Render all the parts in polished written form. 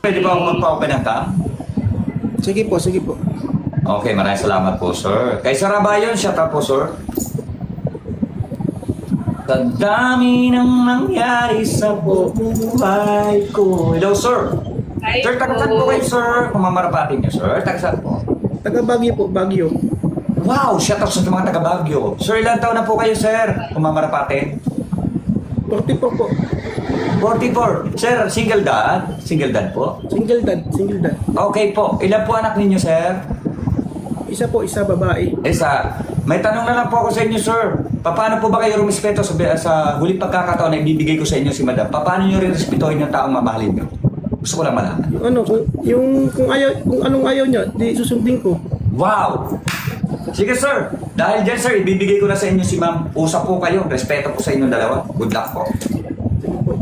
Pwede ba akong magpa-open ng cam? Sige po, sige po. Okay, maraming salamat po, sir. Kay Sir Abayon, shout out po, sir. Sa dami ng nangyari sa buhay ko. Hello, sir. Hi Sir, tagasan po kayo, sir. Kung mamarapatin niyo, sir. Tagasan po. Taga Baguio po, Baguio. Wow, shout out sa mga taga Baguio. Sir, ilang taon na po kayo, sir? Kung mamarapatin? 44 po. 44. Sir, single dad? Single dad po? Single dad, single dad. Okay po. Ilan po anak ninyo, sir? Isa po, isa babae. Isa. May tanong na lang po ako sa inyo, sir. Paano po ba kayo rumispeto sa huling pagkakataon na ibibigay ko sa inyo si madam? Paano nyo rin respetuhin yung taong mamahalin nyo? Gusto ko lang malaman. Ano, kung anong ayaw niya, di susundin ko. Wow! Sige, sir. Dahil dyan, sir, ibibigay ko na sa inyo si ma'am. Usap po kayo. Respeto po sa inyong dalawa. Good luck po. Sige po.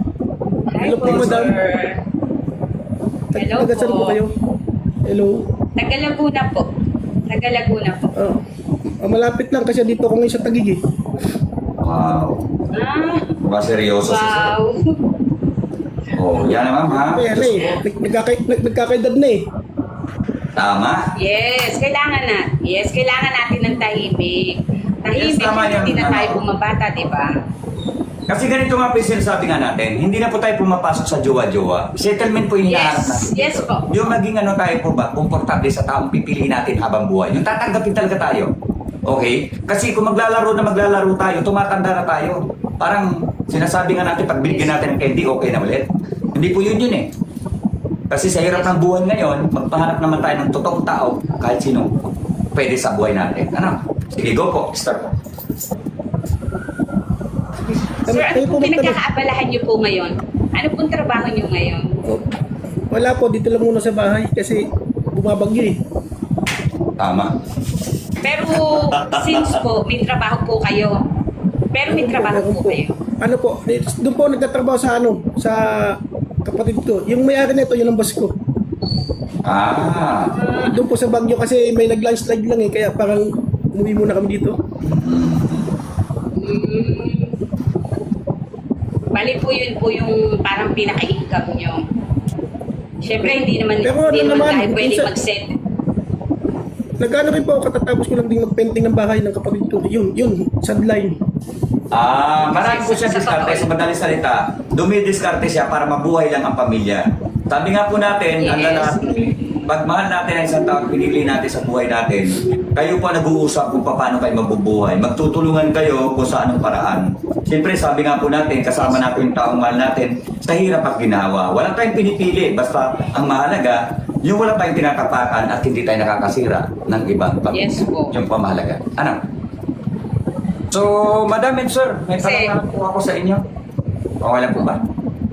Hi Hello po, madam. sir. Hello Taga saan po po. kayo? Hello. Taga-Laguna po. Taga-Laguna po. Malapit lang kasi dito ako ngayon sa Taguig eh. Wow. Ah, Mukha seryoso si sir. wow. Oh, yan naman, ha? Kaya na eh, nagkakaedad na eh. Tama. Yes, kailangan natin ng tahimik. Yes, tama yan. Hindi na tayo bumabata, di ba? Kasi ganito nga po yung sinasabi nga natin, hindi na po tayo pumapasok sa jowa-jowa. Settlement po yung hinahanap natin. Yes po. Yung maging ano tayo po ba, komportable sa taong pipiliin natin habang buhay. Yung tatanggapin talaga tayo. Okay? Kasi kung maglalaro tayo, tumatanda na tayo. Parang sinasabi nga natin, pag binigyan natin ng candy, okay na ulit. Hindi po yun eh. Kasi sa hirap ng buhay ngayon, magpahanap naman tayo ng totoong tao, kahit sino pwede sa buhay natin. Ano? Sige, go po. Start po. Sir, ano Kayo po pong magtanong. pinagkakaabalahan niyo po ngayon? Ano pong trabaho niyo ngayon? Oh, wala po, dito lang muna sa bahay kasi bumabagyo eh. Tama. Pero since po, may trabaho po kayo. Pero may trabaho po kayo. Ano po, doon po nagtatrabaho sa sa kapatid ko. Yung may-ari nito, yun ang boss ko. Ah. Doon po sa Baguio kasi may nag-landslide lang eh, kaya parang umuwi muna kami dito. Bali po yun po yung parang pinaka-income nyo. Siyempre, hindi naman, Pero hindi ano naman naman, tayo pwede minsan- mag-set. Nag-ano rin po ako, katatapos ko lang din mag-painting ng bahay ng kapatid ko. Yun, sideline. Marami po siya diskarte. Sa madaling salita, dumidiskarte siya para mabuhay lang ang pamilya. Sabi nga po natin, ang Yes. lalaki, pag mahal natin ang isang tao, pinili natin sa buhay natin, kayo pa nag-uusap kung paano kayo mabubuhay. Magtutulungan kayo kung sa anong paraan. Siyempre, sabi nga po natin, kasama natin yung taong mahal natin sa hirap at ginawa. Wala tayong pinipili. Basta ang mahalaga, yung wala tayong tinatapakan at hindi tayo nakakasira ng ibang pamilya. Yes po. Yung pamahalaga. Ano? So, Madam and Sir, may Kasi- tanong po ako sa inyo. Okay lang po ba?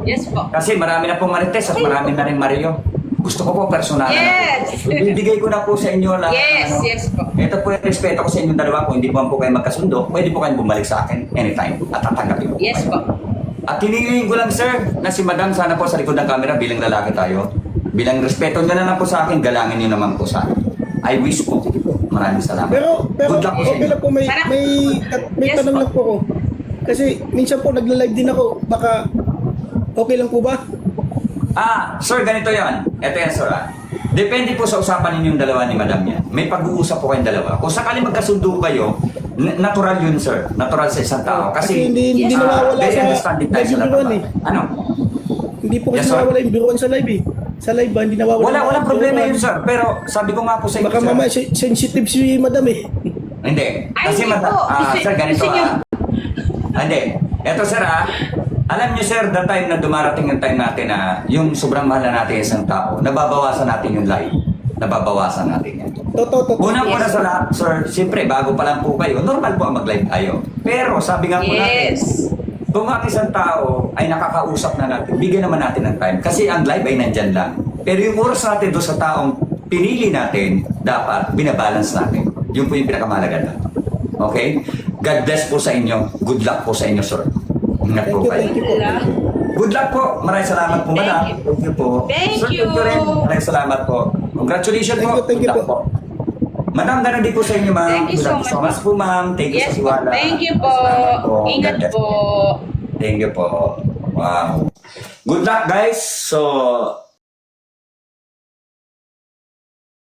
Yes po. Kasi marami na pong Marites at marami na rin Mario. Gusto ko po personal. Yes! Ibibigay ko na po sa inyo lang. Yes, yes po. Ito po yung respeto ko sa inyong dalawa. Kung hindi po kayo magkasundo, pwede po kayong bumalik sa akin anytime at tatanggapin ko. Yes po. At hinihingin ko lang, sir, na si Madam sana po sa likod ng camera bilang lalaki tayo. Bilang respeto nyo na lang po sa akin, galangin nyo naman po sa akin. I wish po. Maraming salamat. Pero Good luck po sa okay inyo. lang po, may Yes, tanong po. lang po ako. Kasi minsan po nagla-live din ako, baka okay lang po ba? Sir, ganito yan. Ito yan, sir. Depende po sa usapan ninyong dalawa ni Madam yan. May pag-uusap po kayong dalawa. Kung sakali magkasundo kayo, natural yun, sir. Natural sa isang tao. Kasi, hindi Yes. nawawala very sa understanding tayo live sa yung lahat. biruan eh. Ano? Hindi po kasi Yes, sir. nawawala yung biruan sa live eh. Sa live ba, hindi nawawala. Walang problema yun, sir. Pero sabi ko nga po sa inyo, Baka sir. mamaya sensitive si madam eh. Hindi. Ay, Kasi hindi po. sir, ganito Gusto niyo- Hindi. Eto, sir, alam niyo, sir, the time na dumarating yung time natin na yung sobrang mahal na natin isang tao, nababawasan natin yung life. Nababawasan natin yan. Totoo. Unang-una sa lahat, sir, siyempre, bago pa lang po kayo, normal po ang mag-live tayo. Pero sabi nga po natin, Yes. kung ang isang tao ay nakakausap na natin, bigyan naman natin ng time. Kasi ang live ay nandyan lang. Pero yung oras natin doon sa taong pinili natin, dapat binabalance natin. Yun po yung pinakamahalaga na. Okay? God bless po sa inyo. Good luck po sa inyo, sir. Ingat po kayo. Thank you po. Good luck po. Maraming salamat po, Thank madam. you. Thank you po. Thank Sir, you. thank you rin. Maraming salamat po. Congratulations Thank po. you, thank you Good luck po. Madam, ganun din po sa inyo, ma'am. Thank you Good so luck much, so much po, ma'am. Thank you Yes sa po. siwala. Thank you po. Salamat po. Ingat God bless. po. Thank you po. Wow. Good luck, guys. So,